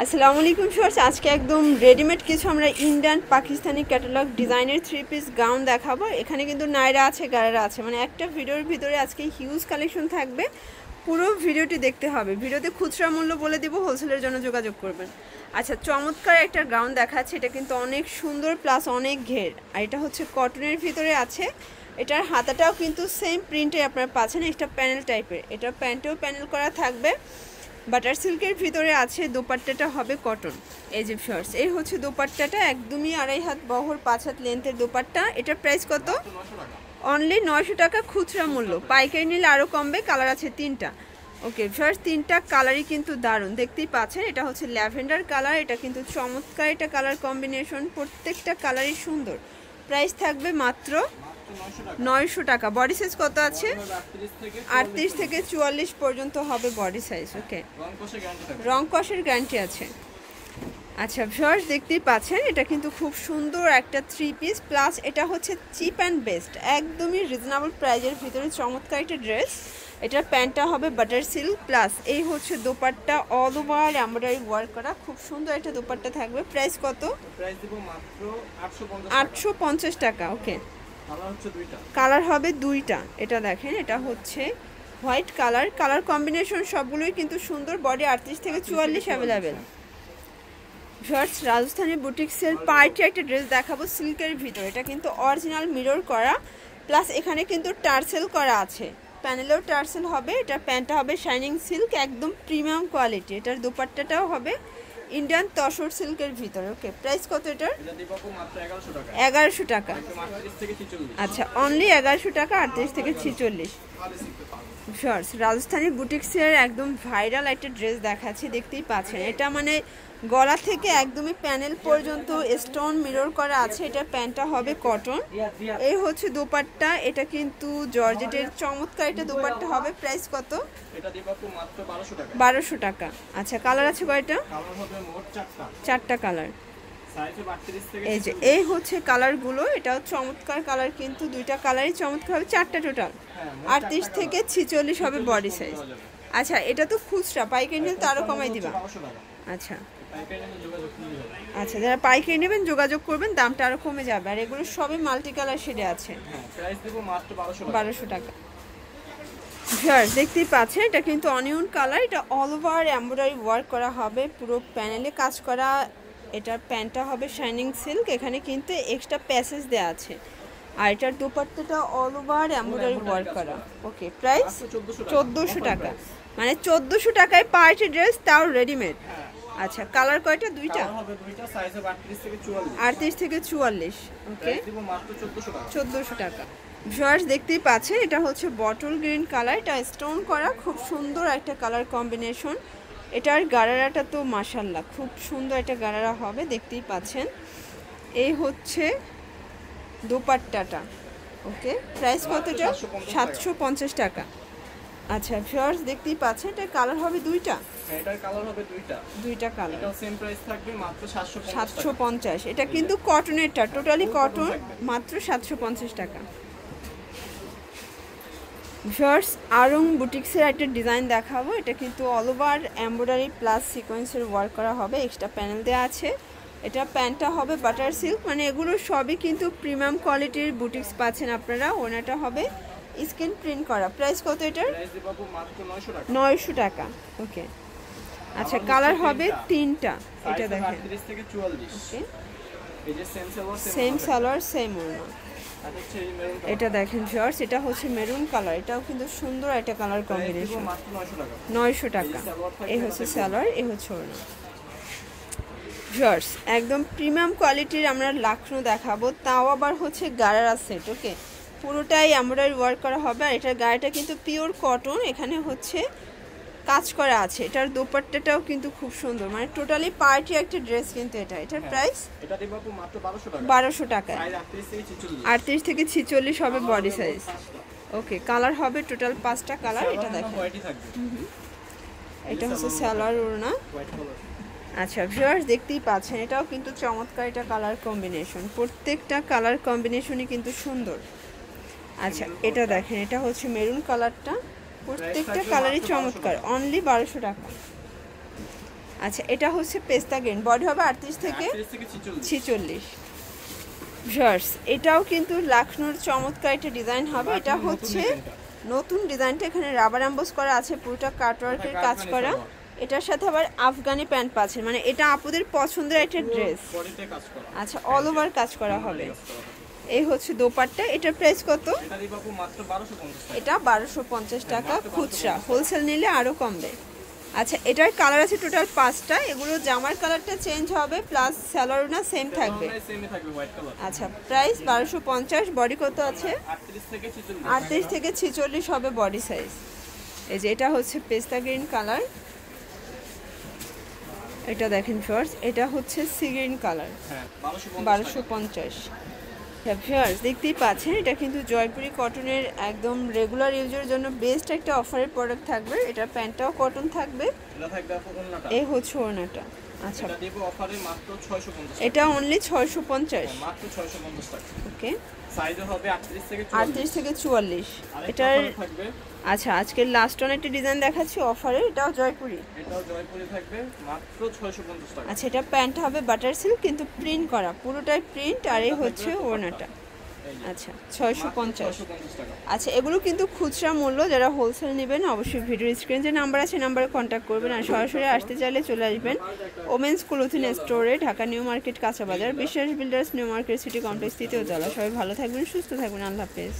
আসসালামু আলাইকুম শর্টস। আজকে একদম রেডিমেড কিছু আমরা ইন্ডিয়ান পাকিস্তানি ক্যাটালগ ডিজাইনের 3 পিস গাউন দেখাবো। এখানে কিন্তু নাইরা আছে, গারারা আছে, মানে একটা ভিডিওর ভিতরে আজকে হিউজ কালেকশন থাকবে। পুরো ভিডিওটি দেখতে হবে। ভিডিওতে খুচরা মূল্য বলে দিব, হোলসেলের জন্য যোগাযোগ করবেন। আচ্ছা, চমৎকার একটা গাউন দেখাচ্ছে। এটা কিন্তু অনেক সুন্দর প্লাস অনেক ঘের, আর এটা হচ্ছে কটনের ভিতরে আছে। এটার হাতাটাও কিন্তু সেম প্রিন্টে আপনারা পাচ্ছেন, এটা প্যানেল টাইপের। এটা প্যান্টেও প্যানেল করা থাকবে, বাটার সিল্কের ভিতরে আছে। দোপাট্টাটা হবে কটন। এই যে শর্টস, এই হচ্ছে দোপাট্টাটা, একদমই 2.5 হাত বহর 5 হাত লেন্থের দোপাট্টা। এটার প্রাইস কত? অনলি 900 টাকা খুচরা মূল্য। পাইকারি নিলে আরও কমবে। কালার আছে 3টা। ওকে শর্টস, 3টা কালারই কিন্তু দারুণ, দেখতেই পাচ্ছেন। এটা হচ্ছে ল্যাভেন্ডার কালার, এটা কিন্তু চমৎকার একটা কালার কম্বিনেশন, প্রত্যেকটা কালারই সুন্দর। প্রাইস থাকবে মাত্র 900 টাকা। বডি সাইজ কত আছে? 38 থেকে 44 পর্যন্ত হবে বডি সাইজ। ওকে, রং কষের গ্যারান্টি আছে। আচ্ছা ভিউয়ার্স, দেখতেই পাচ্ছেন এটা কিন্তু খুব সুন্দর একটা 3 পিস প্লাস এটা হচ্ছে চিপ অ্যান্ড বেস্ট, একদমই রিজনেবল প্রাইজের ভিতরে চমৎকার একটা ড্রেস। এটার প্যান্টটা হবে বাটার সিল্ক প্লাস এই হচ্ছে dupatta all over embroidery work করা, খুব সুন্দর একটা দোপাট্টা থাকবে। প্রাইস কত? প্রাইস দিব মাত্র 850 টাকা। ওকে, কালার হবে 2টা। এটা দেখেন, এটা হচ্ছে হোয়াইট কালার। কালার কম্বিনেশন সবগুলোই কিন্তু সুন্দর। বডি 38 থেকে 44 অ্যাভেলেবেল। ভিউয়ার্স, রাজস্থানী বুটিক্সের পার্টি একটা ড্রেস দেখাবো সিল্কের ভিতর। এটা কিন্তু অরিজিনাল মিরর করা প্লাস এখানে কিন্তু টার্সেল করা আছে, প্যানেলেও টার্সেল হবে। এটার প্যান্টটা হবে শাইনিং সিল্ক, একদম প্রিমিয়াম কোয়ালিটি। এটার দোপাট্টাটাও হবে ইন্ডিয়ান তসর সিল্কের ভিতরে। ওকে, প্রাইস কত এটার? 1100 টাকা। আচ্ছা, অনলি 1100 টাকা, 38 থেকে 46। শর্টস, রাজস্থানী বুটিক্সের একদম ভাইরাল একটা ড্রেস দেখাচ্ছি, দেখতেই পাচ্ছেন। এটা মানে গলা থেকে একদমই প্যানেল পর্যন্ত স্টোন মিরর করা আছে। এটা প্যান্টটা হবে কটন। এই হচ্ছে দোপাট্টা, এটা কিন্তু জর্জেটের চমৎকার একটা দোপাট্টা হবে। প্রাইস কত? এটা দিব মাত্র 1200 টাকা। 1200 টাকা। আচ্ছা, কালার আছে কয়টা? কালার হবে মোট 4টা। 4টা কালার। সাইজ 32 থেকে এই যে এই হচ্ছে কালারগুলো, এটাও চমৎকার কালার, কিন্তু 2টা কালারই চমৎকার হবে। 4টা টোটাল, 38 থেকে 46 হবে বডি সাইজ। আচ্ছা, এটা তো খুচরা, পাইকারি নিলে তো আরও কমাই দিবা। আচ্ছা আচ্ছা, যারা পাইকারি নেবেন যোগাযোগ করবেন, দামটা আরও কমে যাবে। আর এগুলো সবই মাল্টি কালার শেডে আছে। প্রাইস দেব মাত্র 1200 টাকা। ভিউয়ার্স, দেখতেই পাচ্ছেন এটা কিন্তু অনিয়ন কালার। এটা অল ওভার এমব্রয়ডারি ওয়ার্ক করা হবে, পুরো প্যানেলে কাজ করা। এটার প্যান্টটা হবে শাইনিং সিল্ক, এখানে কিন্তু এক্সট্রা প্যাসেজ দেওয়া আছে। আর এটার দোপাট্টাটা অল ওভার এমব্রয়ডারি ওয়ার্ক করা। ওকে, প্রাইস 1400 টাকা। মানে 1400 টাকায় পার্টি ড্রেস, তাও রেডিমেড। আচ্ছা, কালার কয়টা? 2টা। কালার হবে 2টা, সাইজ হবে 38 থেকে 44। 38 থেকে 44। ওকে, দিব মাত্র 1400 টাকা। 1400 টাকা। ভিউয়ার্স, দেখতেই পাচ্ছেন এটা হচ্ছে বটল গ্রিন কালার, এটা স্টোন করা, খুব সুন্দর একটা কালার কম্বিনেশন। এটার গারারাটা তো মাশাআল্লাহ খুব সুন্দর একটা গারারা হবে, দেখতেই পাচ্ছেন। এই হচ্ছে দোপাট্টাটা। ওকে, প্রাইস কতটা? 750 টাকা। আচ্ছা ভিউয়ার্স, দেখতেই পাচ্ছেন এটা কালার হবে 2টা। এটার কালার হবে 2টা। 2টা কালার, এটাও সেম প্রাইস থাকবে মাত্র 750 টাকা। 750। এটা কিন্তু কটনেরটা, টোটালি কটন, মাত্র 750 টাকা। ভিউয়ার্স, আরং বুটিক্সের একটা ডিজাইন দেখাবো। এটা কিন্তু অল ওভার এমব্রয়ডারি প্লাস সিকোয়েন্সের ওয়ার্ক করা হবে, এক্সট্রা প্যানেল দেওয়া আছে। এটা প্যান্টটা হবে বাটার সিল্ক, মানে এগুলো সবই কিন্তু প্রিমিয়াম কোয়ালিটির বুটিক্স পাচ্ছেন আপনারা। ওনাটা হবে স্ক্রিন প্রিন্ট করা। প্রাইস কত এটার? প্রাইস দিব মাত্র 900 টাকা। 900 টাকা। ওকে, আচ্ছা, কালার হবে 3টা। এটা দেখেন, 38 থেকে 44। ওকে, এই যে সেম সালোয়ার সেম ওড়না। এটা দেখেন ভিউয়ার্স, এটা হচ্ছে মেরুন কালার, এটাও কিন্তু সুন্দর একটা কালার কম্বিনেশন। 900 টাকা। এই হচ্ছে সালোয়ার, এই হচ্ছে ওড়না। ভিউয়ার্স, একদম প্রিমিয়াম কোয়ালিটির আমরা লাখনো দেখাবো, তাও আবার হচ্ছে গারারা সেট। ওকে, পুরোটাই এমব্রয়ডারি ওয়ার্ক করা হবে। আর এটার গায়েটা কিন্তু পিওর কটন, এখানে হচ্ছে কাজ করা আছে। এটার দোপাট্টাটাও কিন্তু খুব সুন্দর, মানে টোটালি পার্টি একটা ড্রেস কিন্তু এটা। এটার প্রাইস? এটা দিব মাত্র 1200 টাকা। 1200 টাকা। সাইজ 38 থেকে 46। 38 থেকে 46 হবে বডি সাইজ। ওকে, কালার হবে টোটাল 5টা কালার। এটা দেখেন, হোয়াইটই থাকবে। এটা হচ্ছে সালোয়ার ওড়না। White colour. আচ্ছা ভিউয়ার্স, দেখতেই পাচ্ছেন এটাও কিন্তু চমৎকার এটা কালার কম্বিনেশন, প্রত্যেকটা কালার কম্বিনেশনই কিন্তু সুন্দর। আচ্ছা, এটা দেখেন, এটা হচ্ছে মেরুন কালারটা, প্রত্যেকটা কালারই চমৎকার। অনলি 1200 টাকা। আচ্ছা এটা হচ্ছে পেস্তা গ্রিন, বডি হবে 38 থেকে 46। ভিউয়ার্স এটাও কিন্তু লাখনৌর চমৎকার একটা ডিজাইন হবে। এটা হচ্ছে নতুন ডিজাইনটা, এখানে রাবার এমবোস করা আছে, পুরোটা কাটওয়ার্কের কাজ করা। এটার সাথে আবার আফগানি প্যান্ট পাচ্ছেন, মানে এটা আপুদের পছন্দের একটা ড্রেস। আচ্ছা অল ওভার কাজ করা হবে। এই হচ্ছে দোপাট্টা, এটার প্রাইস কত? এটা 1250 টাকা খুচরা, হোলসেল নিলে আরও কমবে। আচ্ছা এটার কালার আছে টোটাল 5টা, এগুলো জামার কালারটা চেঞ্জ হবে প্লাস স্যালোনা সেম থাকবে। আচ্ছা প্রাইস 1250, বডি কত আছে? 38 থেকে 46 হবে বডি সাইজ। এই যে এটা হচ্ছে পেস্তা গ্রিন কালার, এটা দেখেন ফার্স্ট, এটা হচ্ছে সি গ্রিন কালার, 1250। ভিউয়ার্স দেখতেই পাচ্ছেন এটা কিন্তু জয়পুরি কটনের একদম রেগুলার ইউজের জন্য বেস্ট একটা অফারের প্রোডাক্ট থাকবে। এটা প্যান্টটাও কটন থাকবে, এই হচ্ছে ওড়নাটা। আচ্ছা এটা অনলি 650, মাত্র 650 টাকা। ওকে সাইজ হবে 38 থেকে 44। এটার আচ্ছা আজকের লাস্ট অন একটা ডিজাইন দেখাচ্ছি অফারে, এটাও জয়পুরি থাকবে মাত্র 650 টাকা। আচ্ছা এটা প্যান্ট হবে বাটার সিল্ক কিন্তু প্রিন্ট করা, পুরোটাই প্রিন্ট, আর এই হচ্ছে ওড়নাটা। আচ্ছা 650 টাকা। আচ্ছা এগুলো কিন্তু খুচরা মূল্য, যারা হোলসেল নেবেন অবশ্যই ভিডিওর স্ক্রিনে যে নাম্বার আছে নাম্বারে কন্ট্যাক্ট করবেন, আর সরাসরি আসতে চাইলে চলে আসবেন ওমেন্স ক্লোথিং স্টোরে, ঢাকা নিউ মার্কেট কাঁচা বাজার, Biswas builders new market city complex 3য় তলা। সবাই ভালো থাকবেন, সুস্থ থাকবেন, আল্লাহ হাফেজ।